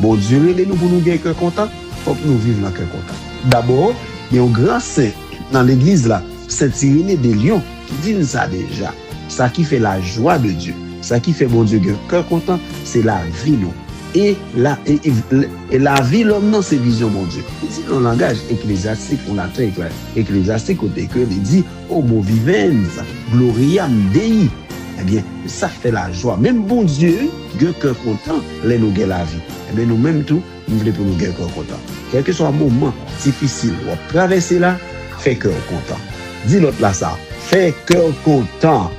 Bon Dieu, nous pour nous gagner cœur content, faut que nous vivions dans cœur content. D'abord, il y a un grand saint dans l'église là, Saint Irénée de Lyon, qui dit ça déjà. Ça qui fait la joie de Dieu, ça qui fait bon Dieu cœur content, c'est la vie nous. Et la vie, l'homme, non, c'est vision, mon Dieu. Ici, dans le langage ecclésiastique, on a très ecclésiastique, côté que il dit, homo vivens, gloriam Dei. Eh bien, ça fait la joie. Même bon Dieu, cœur content, les nous gagne la vie. Eh bien, nous-mêmes, tout, nous voulons pour nous gagner cœur content. Quel que soit un moment difficile, on va traverser là, fait cœur content. Dis l'autre là, ça, fait cœur content.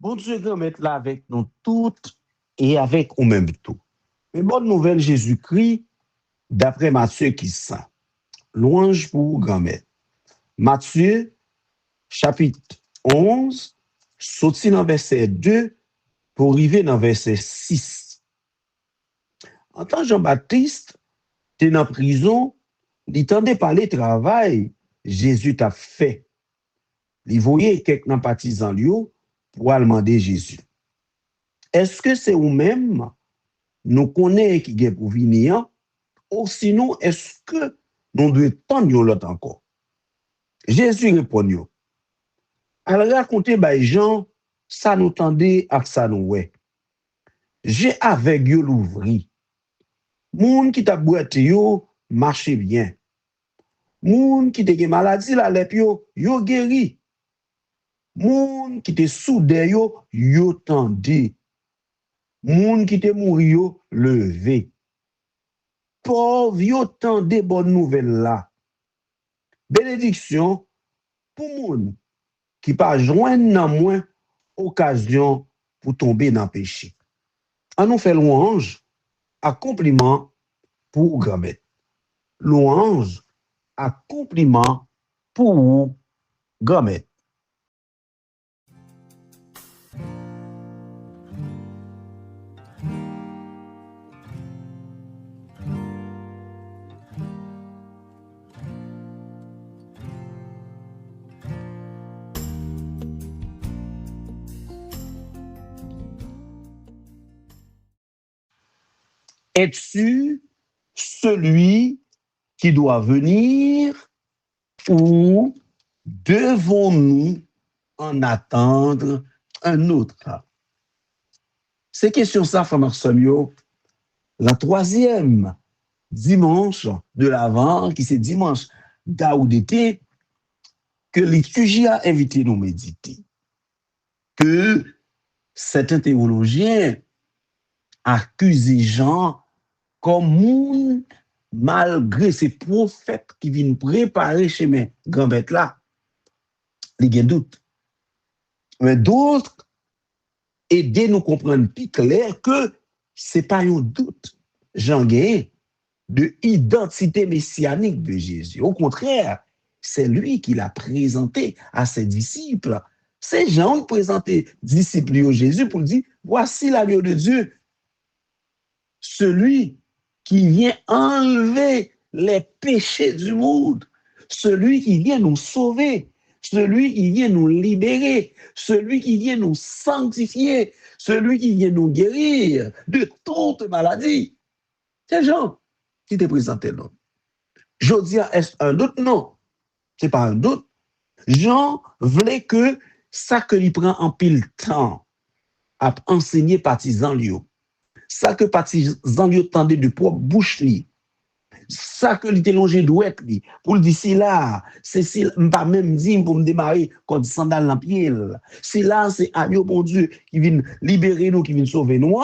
Bon Dieu va mettre là avec nous toutes et avec nous-mêmes tout. Mais bonne nouvelle, Jésus-Christ, d'après Matthieu qui sent. Louange pour grand-mère. Matthieu, chapitre 11, sorti dans verset 2 pour arriver dans verset 6. En tant que Jean-Baptiste, tu es dans prison, il tendait parler travail, Jésus t'a fait. Il voyait quelques partisans lui pour aller demander Jésus. Est-ce que c'est vous-même nous connaissons qui est pour venir ou sinon est-ce que nous devons attendre l'autre encore? Jésus répond, elle racontait by Jean, ça nous tendait à ça nous ouais. J'ai avec yo l'ouvri. Moun qui t'a boité yo marche bien. Moun qui te maladie la lep yo guéri. Moun qui te soudé yo tendé. Moun qui te mouri yo levé. Pauvre yo tendé bonne nouvelle là. Bénédiction pour moun qui pas joindre nan moins occasion pour tomber dans péché. On nous fait louange, accomplissement pour grand-mère. Louange, accomplissement pour grand-mère. Es-tu celui qui doit venir ou devons-nous en attendre un autre? Ces questions, ça, frère Samio, la troisième dimanche de l'Avent, qui c'est dimanche d'Aoudété, que liturgie a invité nous méditer. Que certains théologiens accusent Jean comme moun, malgré ces prophètes qui viennent préparer chemin grand-bête là, il y a doute. Mais d'autres aident nous comprendre plus clair que c'est pas un doute, Jean gagne de identité messianique de Jésus. Au contraire, c'est lui qui l'a présenté à ses disciples. C'est Jean qui présentait disciples au Jésus pour dire, voici l'agneau de Dieu, celui qui vient enlever les péchés du monde, celui qui vient nous sauver, celui qui vient nous libérer, celui qui vient nous sanctifier, celui qui vient nous guérir de toute maladie. C'est Jean qui te présenté non. Jodia est un doute? Non, c'est pas un doute. Jean voulait que ça que lui prend en pile temps à enseigner partisans lui. Ça que partisan lui tendait de propre bouche li. Ça que lui longé douette li pour dire si là c'est si pas même dit pour me démarrer comme sandale dans pied. Si là c'est agneau bon Dieu qui vient libérer nous, qui vient sauver nous.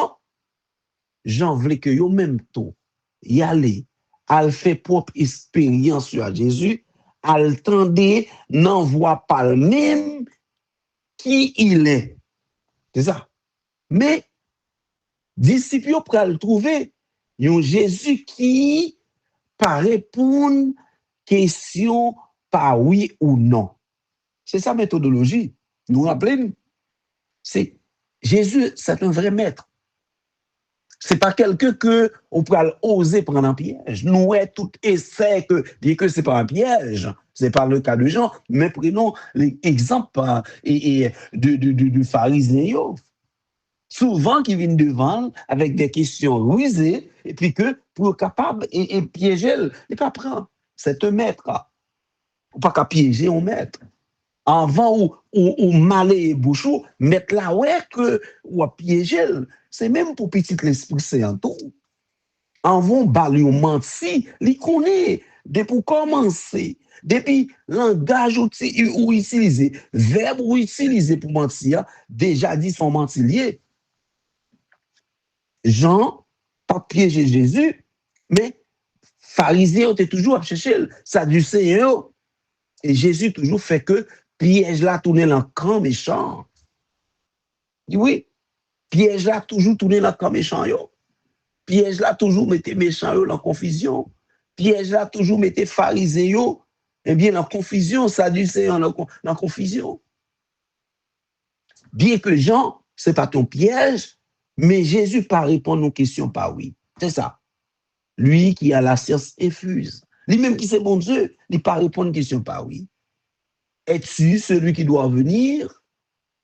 Jean voulait que yo même tout y aller, al fait propre expérience sur Jésus, al tendait n'en voit pas le même qui il est. C'est ça. Mais, disciples pour le trouver, un Jésus qui pas répondre question par oui ou non. C'est sa méthodologie. Nous rappelons, c'est Jésus, c'est un vrai maître. C'est pas quelqu'un que on peut oser prendre en piège. Nous, tout essai que dire que c'est pas un piège, c'est pas le cas de Jean, mais prenons l'exemple du pharisien. Souvent qui viennent devant avec des questions rusées et puis que pour capable et piéger, il pas prendre. C'est un maître. Ou pas qu'à piéger un maître. Avant ou malé et bouchou, mettre là ouais que ou à piéger, c'est même pour petit l'esprit saint tout. Avant bali ou menti, li connaît depuis commencer, depuis langage ou utiliser, verbe ou utiliser pour mentir, déjà dit son mentilier. Jean, pas piéger Jésus, mais pharisiens étaient toujours à chercher ça du Seigneur. Et Jésus toujours fait que piège là tourner dans le camp méchant. Oui, piège là toujours tourner dans le camp méchant. Yo. Piège là toujours mettait méchant yo, dans confusion. Piège là toujours mettait pharisiens eh bien dans confusion, ça du Seigneur dans confusion. Bien que Jean, c'est pas ton piège, mais Jésus pas répondre aux questions par oui. C'est ça. Lui qui a la science infuse. Lui-même qui c'est bon Dieu, il pas répondre aux questions par oui. Es-tu celui qui doit venir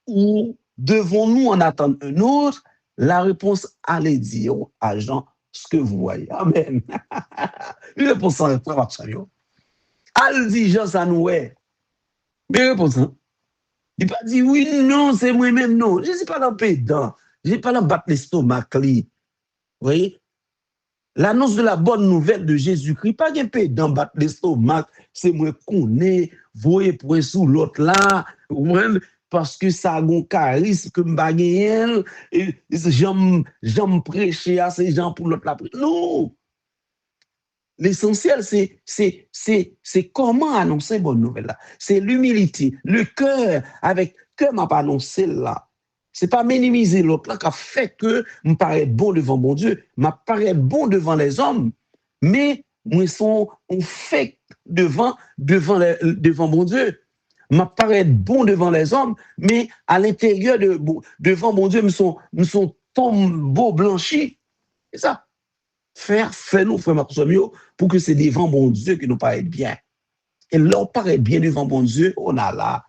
ou devons-nous en attendre un autre? La réponse, allez dire à Jean ce que vous voyez. Amen. Une réponse en réponse. Allez dire Jean, ça nous est. Mais réponse, il pas dit oui, non, c'est moi-même, non. Je ne suis pas dans le pédant. Je ne suis pas dans le battre l'estomac. Vous voyez? L'annonce de la bonne nouvelle de Jésus-Christ, pas un pédant battre l'estomac, c'est moi qu'on est, voyez pour sous l'autre là, parce que ça a un charisme que m'bagayen, et j'aime prêcher à ces gens pour l'autre là. Non! L'essentiel, c'est comment annoncer bonne nouvelle là. C'est l'humilité, le cœur, avec cœur m'a pas annoncé là. C'est pas minimiser l'autre là qui a fait que me paraît bon devant mon Dieu, m'a paraît bon devant les hommes, mais moi sont on fait devant mon Dieu. M'a paraît bon devant les hommes, mais à l'intérieur devant mon Dieu, me sont tombeaux blanchis. C'est ça. Faire nous, frère Maxomio, pour que c'est devant mon Dieu que nous paraît bien. Et là, on paraît bien devant mon Dieu, on a là,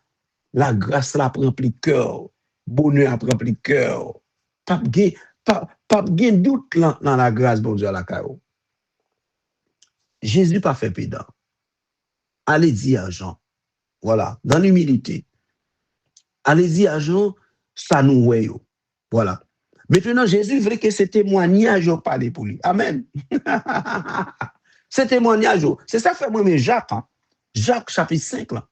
la grâce là prend plus cœur, bonheur prend plus cœur. Pas de doute dans la grâce, bon Dieu, à la caillou. Jésus pas fait pédant. Allez dire à Jean, voilà, dans l'humilité. Allez dire à Jean, ça nous ouais. Voilà. Maintenant, Jésus voulait que ce témoignage parle pour lui. Amen. Ce témoignage, c'est ça que fait moi Jacques. Hein? Jacques chapitre 5. Là.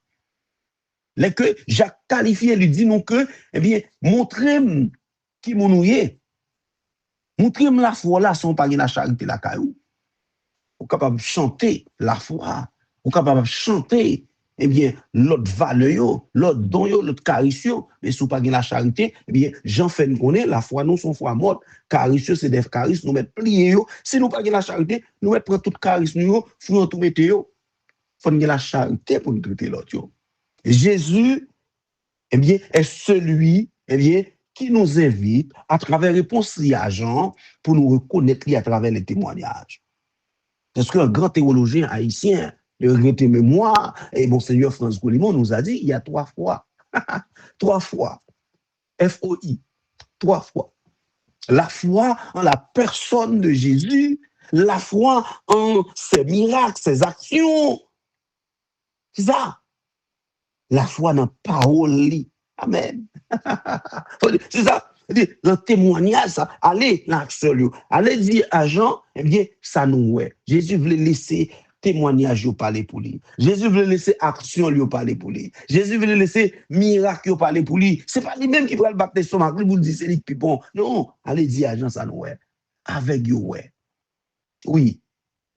Les que Jacques qualifié lui dit non que, eh bien, montrez-moi qui m'en est. Montrez-moi la foi là, sans pas la charité la caillou. Vous capable de chanter la foi. Vous capable de chanter eh bien, l'autre valeur, l'autre don, l'autre charisme, mais si vous pas la charité, eh bien, j'en fais nous connaître, la foi, nous, son foi morte, charisme, c'est des charismes, nous mettons plier, si nous pas la charité, nous mettons prendre tout charisme, nous, faut tout mettre, faut la charité pour nous traiter l'autre. Jésus, eh bien, est celui, eh bien, qui nous invite à travers les réponses à Jean pour nous reconnaître à travers les témoignages. Parce qu'un grand théologien haïtien, le regretté mémoire, et Monseigneur Franz Goulimont nous a dit, il y a 3 fois. 3 fois. F-O-I. 3 fois. La foi en la personne de Jésus, la foi en ses miracles, ses actions. C'est ça. La foi dans la parole. Amen. C'est ça. Le témoignage, ça, allez, l'action, allez dire à Jean, eh bien, ça nous est. Jésus voulait laisser témoignage parler pour lui. Jésus voulait laisser action lui parler pour lui. Jésus voulait laisser miracle parler pour lui. C'est pas lui-même qui va le battre son mari pour dire c'est lui qui bon. Non, allez dire à Jean, ça nous est. Avec vous, ouais. Oui.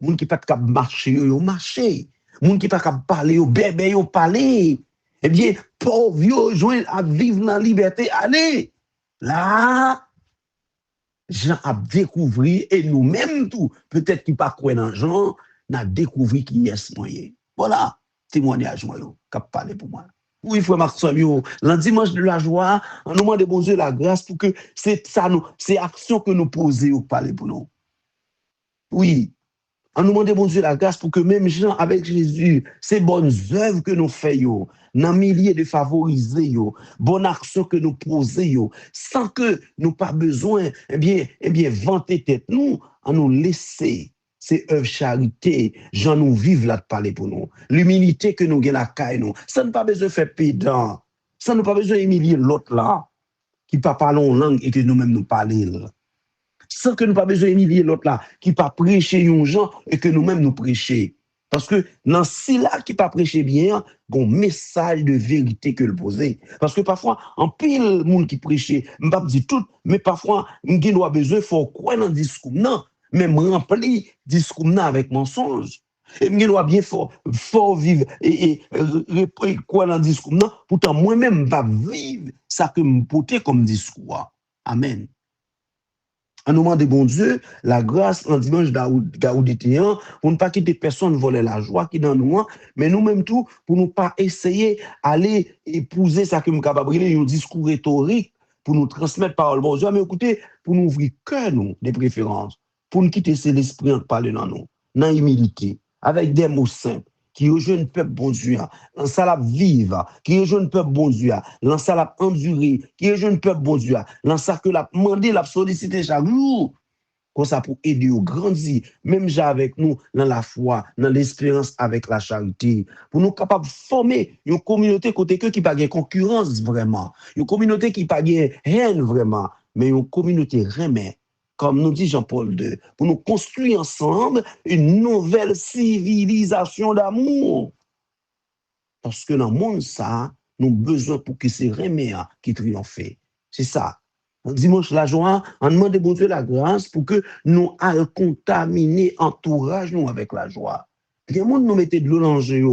Moun qui pas capable marcher, yo marcher. Moun qui pas capable parler, yo bébé, yo parler. Eh bien, pauvre, yo, joindre à vivre dans la liberté, allez. Là, Jean a découvert, et nous-mêmes tout, peut-être qu'il pas quoi dans Jean, n'a découvert qui est ce moyen. Voilà, témoignage, moi, qui a parlé pour moi. Oui, frère Maxime, le dimanche de la joie, on nous demande de bon Dieu la grâce pour que c'est ça, c'est action que nous posons pour parler pour nous. Oui, on nous demande bon Dieu la grâce pour que même gens avec Jésus, ces bonnes œuvres que nous faisons, dans milliers de favorisés, bonnes actions que nous posons, sans que nous pas besoin, vanter tête nous, en nous laisser ces œuvres charité, gens nous vivent là de parler pour nous. L'humilité que nous avons la caille nous, ça n'a pas besoin de faire pédant, ça n'a pas besoin d'humilier l'autre là, qui ne parle pas en langue et que nous-mêmes nous parlons. Sans que nous pas besoin d'humilier l'autre là, qui pas prêcher un gens et que nous-mêmes nous prêcher. Parce que dans ce là qui pas prêcher bien, un message de vérité que le poser. Parce que parfois, en pile monde qui prêchait, je pas dire tout, mais parfois, on a besoin, faut croire dans le discours, non, même remplir le discours avec mensonge. Et je dois bien fort vivre et croire dans le discours, non, pourtant moi-même, je vais vivre ça que je porte comme discours. Amen. En nous demandant, bon Dieu, la grâce en dimanche gaoudétéen, pour ne pas quitter personne voler la joie qui est dans nous, mais nous-mêmes tout, pour ne pas essayer d'aller épouser ça que nous capable un discours rhétorique pour nous transmettre parole bon Dieu, mais écoutez, pour nous ouvrir cœur nous, des préférences, pour nous quitter c'est l'esprit en parler dans nous, dans l'humilité, avec des mots simples, qui rejoignent le peuple bon Dieu, dans ça la vivre, qui rejoignent le peuple bon Dieu, dans ça la endurer, qui rejoignent le peuple bon Dieu, dans ça que la demander, la solliciter chaque jour, comme ça pour aider au grandir, même avec nous, dans la foi, dans l'espérance, avec la charité, pour nous capables de former une communauté côté que qui pas de concurrence vraiment, une communauté qui pas de haine vraiment, mais une communauté remet, comme nous dit Jean-Paul II, pour nous construire ensemble une nouvelle civilisation d'amour. Parce que dans le monde, ça, nous avons besoin pour que c'est Réméa qui triomphe. C'est ça. Dimanche la joie, on demande de bon Dieu la grâce pour que nous allons contaminer l'entourage nous avec la joie. Les gens nous mettent de l'eau dans le jeu.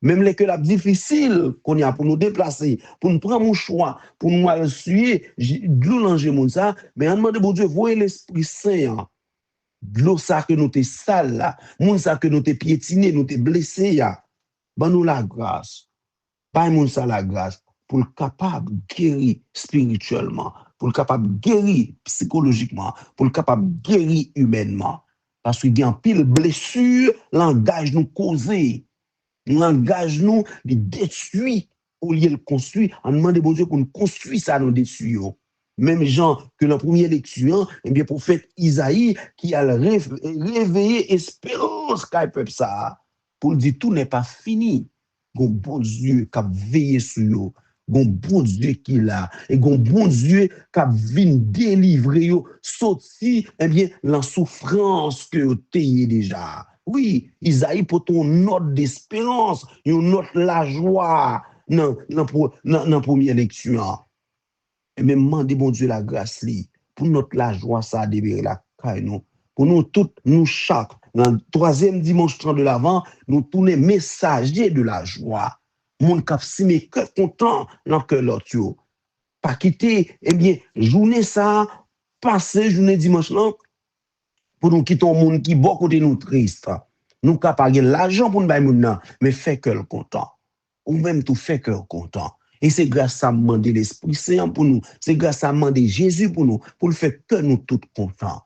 Même les que la difficile qu'on y a pour nous déplacer, pour nous prendre un choix, pour nous aller suivre, de l'eau dans le jeu, ça, mais on demande de bon Dieu, voyez l'Esprit Saint. De l'eau ça que nous t'es sale là, moun ça que nous t'es piétiné, nous t'es blessé là. Ben nous la grâce. Pas moun ça la grâce pour le capable de guérir spirituellement, pour le capable de guérir psychologiquement, pour le capable de guérir humainement. Parce qu'il y a un pile blessure, l'engage nous causer, l'engage nous de détruire au lieu de construire. On demande bon Dieu qu'on construise ça nous détruire. Même gens que dans la première lecture, eh bien, prophète Isaïe qui a réveillé espérance qu'a peuple ça pour dire tout n'est pas fini. Gon bon Dieu qui a veillé sur eux, gon bon Dieu qui là et gon bon Dieu qui a vient délivrer yo sorti eh bien la souffrance que tu déjà. Oui, Isaïe pour ton note d'espérance, une note la joie dans la première lecture. Et même demander bon Dieu la grâce li, pour notre la joie ça débérer la caille nous. Pour nous toutes, nous chaque, dans le troisième dimanche 30 de l'avant, nous tourner messager de la joie. Mon cap si mes cœurs content dans que l'autre. Pas quitter, eh bien, journée ça, passer journée dimanche là, pour nous quitter un monde qui bon côté nous triste. Nous capable l'argent pour nous bailler moun mais fait cœur content. Ou même tout fait cœur content. Et c'est grâce à demander l'Esprit Saint pour nous. C'est grâce à demander Jésus pour nous, pour le faire que nous tous contents.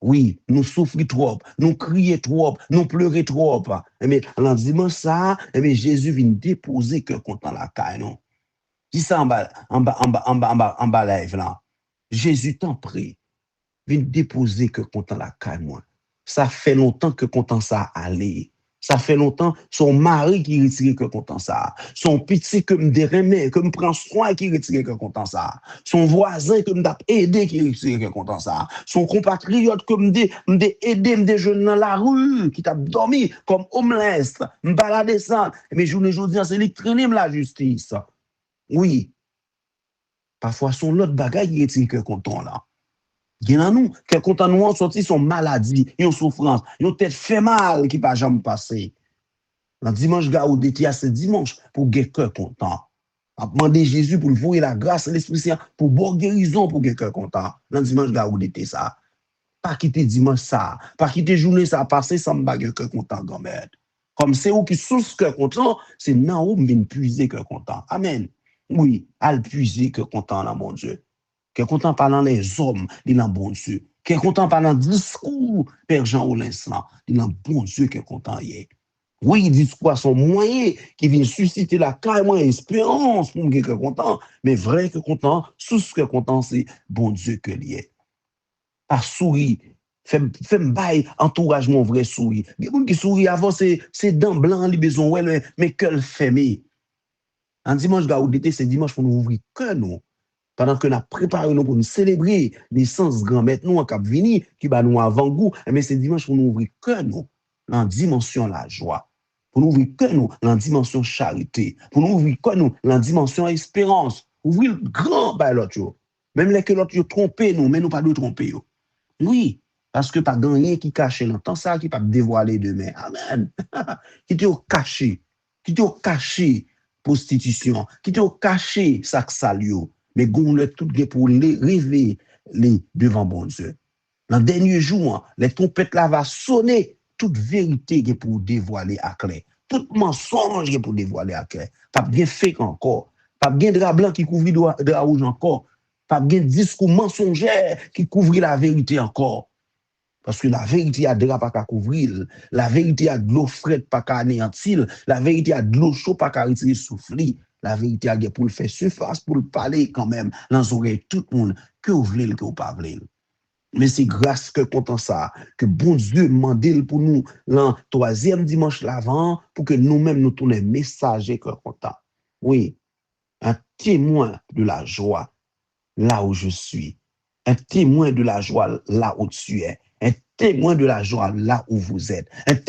Oui, nous souffrons trop, nous crions trop, nous pleurons trop. Mais en disant ça, Jésus vient déposer que content la caille, non? Dis ça en bas live là. Jésus t'en prie, vient déposer que content la caille, moi. Ça fait longtemps que content ça allait. Ça fait longtemps, son mari qui retire que content ça. Son petit que me déremet, que me prend soin qui retire que content ça. Son voisin que me t'a aidé qui retire que content ça. Son compatriote que me aidé, me déjeuner dans la rue, qui t'a dormi comme homeless, me balader ça. Mais journée aujourd'hui, c'est lui qui traîne la justice. Oui. Parfois, son l'autre bagaille qui retire que content là. Il y a nous, qui content nous sorti son maladie, une souffrance, une tête fait mal qui va jamais passer. Dans dimanche Gaudete, c'est dimanche pour gagner cœur content. A demandé Jésus pour le voir la grâce, l'Esprit Saint, pour bonne guérison, pour gagner cœur content. Dans dimanche Gaudete, ça. Pas quitter dimanche ça. Pas quitter journée ça passer sans me gagner cœur content, grand-mère. Comme c'est où qui source cœur content, c'est là où me puiser cœur content. Amen. Oui, à puiser cœur content dans mon Dieu. Cœur content parlant les hommes, il est bon Dieu. Cœur content parlant discours, Père Jean Oulinslan, il est bon Dieu cœur content hier. Oui, discours sont moyens qui viennent susciter la carrément espérance pour me cœur content, mais vrai cœur content, source cœur content, c'est bon Dieu que lié. Pas sourire. Fait bail entouragement vrai sourire. Les gens qui sourient avant, c'est dents blancs, les besoins, ouais, mais cœur fermé. En dimanche Gaudete, c'est dimanche pour nous ouvrir cœur, nous. Pendant que nous préparons nous pour nous célébrer naissance grand-mère nous en Cap Vini, qui va nous avant-goût, mais c'est dimanche pour nous ouvrir cœur, nous, dans la dimension la joie. Pour nous ouvrir cœur, nous, dans la dimension charité. Pour nous ouvrir cœur, nous, dans la dimension espérance. Ouvrir le grand bail l'autre. Même les que l'autre trompé nous, mais nous pas de tromper. Oui, parce que pas gagné qui cache longtemps ça, qui pas dévoiler demain. Amen. Qui te caché, prostitution, qui te caché sac salio, mais gon le tout pour les rêver les devant bon Dieu. Dans le dernier jour, les trompettes là va sonner, toute vérité qui pour dévoiler à clair, tout mensonge qui pour dévoiler à clair. Pas bien fait encore, pas bien drap blanc qui couvre drap rouge encore. Pas bien discours mensongère qui couvre la vérité encore. Parce que la vérité a de pas qu'à couvrir, la vérité a de l'eau frette pas qu'à anéantir, la vérité a de l'eau chaude pas qu'à retirer souffler, la vérité a pour le faire surface, pour le parler quand même, dans les oreilles tout le monde, que vous voulez, que vous pas voulez. Mais c'est grâce que content ça, que bon Dieu demande pour nous, le troisième dimanche l'avant, pour que nous-mêmes nous tournions messagers que content. Oui, un témoin de la joie là où je suis, un témoin de la joie là où tu es, un témoin de la joie là où vous êtes, des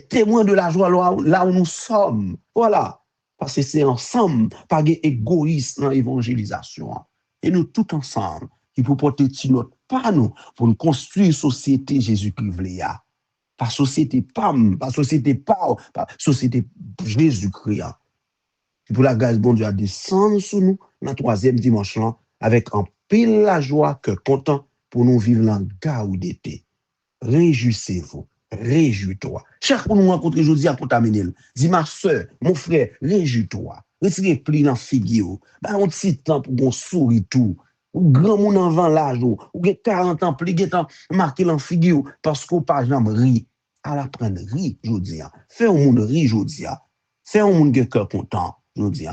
témoins de la joie là où nous sommes. Voilà, parce que c'est ensemble, pas égoïste dans l'évangélisation. Et nous tous ensemble, qui pour porter notre pas nous, pour nous construire une société Jésus-Christ vléa. Pas société PAM, pas société PAO, pas société Jésus-Christ. Pour la grâce bon Dieu à descendre sur nous dans le troisième dimanche là, avec un pile la joie que content pour nous vivre dans Gaudete. Réjouissez-vous, réjouis-toi. Chaque fois que nous rencontrons aujourd'hui pour t'amener, dis ma soeur, mon frère, réjouis-toi. Retirez pli dans figure. Bah on petit temps pour qu'on sourit tout. Ou grand monde en vent l'âge ou 40 ans plus temps marqué dans figure parce qu'on pas jamais ri. À la prendre ri aujourd'hui. Fais un monde ri aujourd'hui. Fais un monde qui cœur content aujourd'hui.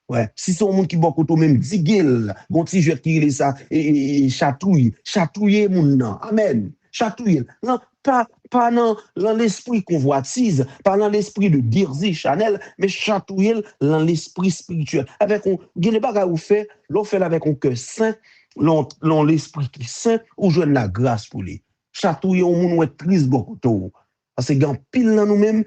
Ouais, si c'est un monde qui beaucoup tout même diguel, bon petit jeu qui est ça et chatouiller moun nan. Amen. Chatouiller. Non, pas dans l'esprit convoitise, pas dans l'esprit de Dirzi Chanel, mais chatouiller dans l'esprit spirituel. Avec on gène bagay ou fait, l'on fait avec un cœur saint, l'on l'esprit qui saint ou joindre la grâce pour lui. Chatouiller on moun ou être triste beaucoup tout. Parce que gan pile dans nous-mêmes,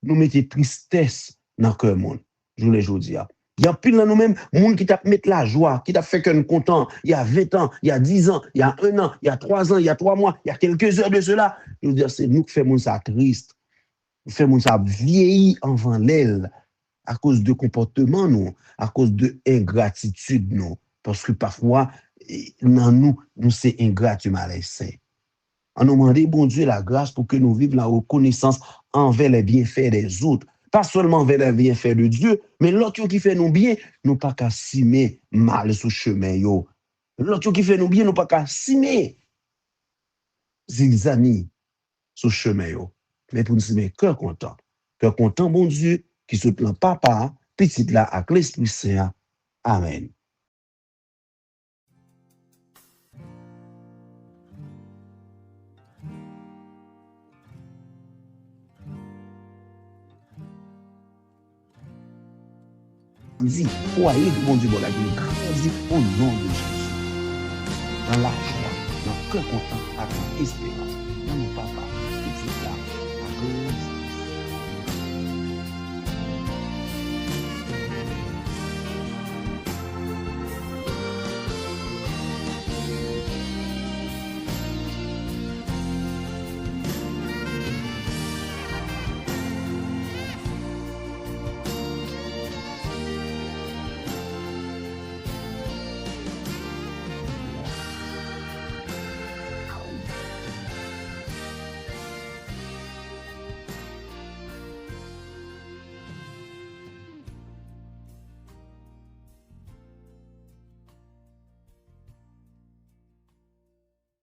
nous mettons tristesse dans cœur monde. Je le jodi a. Il y a pile dans nous-mêmes, monde qui t'a mettre la joie, qui t'a fait que nous content. Il y a 20 ans, il y a 10 ans, il y a 1 an, il y a 3 ans, il y a 3 mois, il y a quelques heures de cela. Je veux dire, c'est nous qui faisons ça triste. Nous faisons ça vieilli avant l'aile à cause de comportement, nous, à cause de ingratitude, nous. Parce que parfois, dans nous c'est ingrat du malsain. On nous demande, bon Dieu, la grâce pour que nous vivions la reconnaissance envers les bienfaits des autres. Pas seulement vers les bienfaits de Dieu, mais l'autre qui fait nous bien, nous pas qu'à simer mal sous chemin. L'autre qui fait nous bien, nous pas qu'à simer zigzani sous chemin. Mais pour nous simer cœur content, bon Dieu, qui se plan papa, petit là, avec l'Esprit Saint. Amen. Dit, croyez que bon Dieu va la grandit au nom de Jésus. Dans la joie, dans le cœur content, avec l'espérance. Dans mon papa.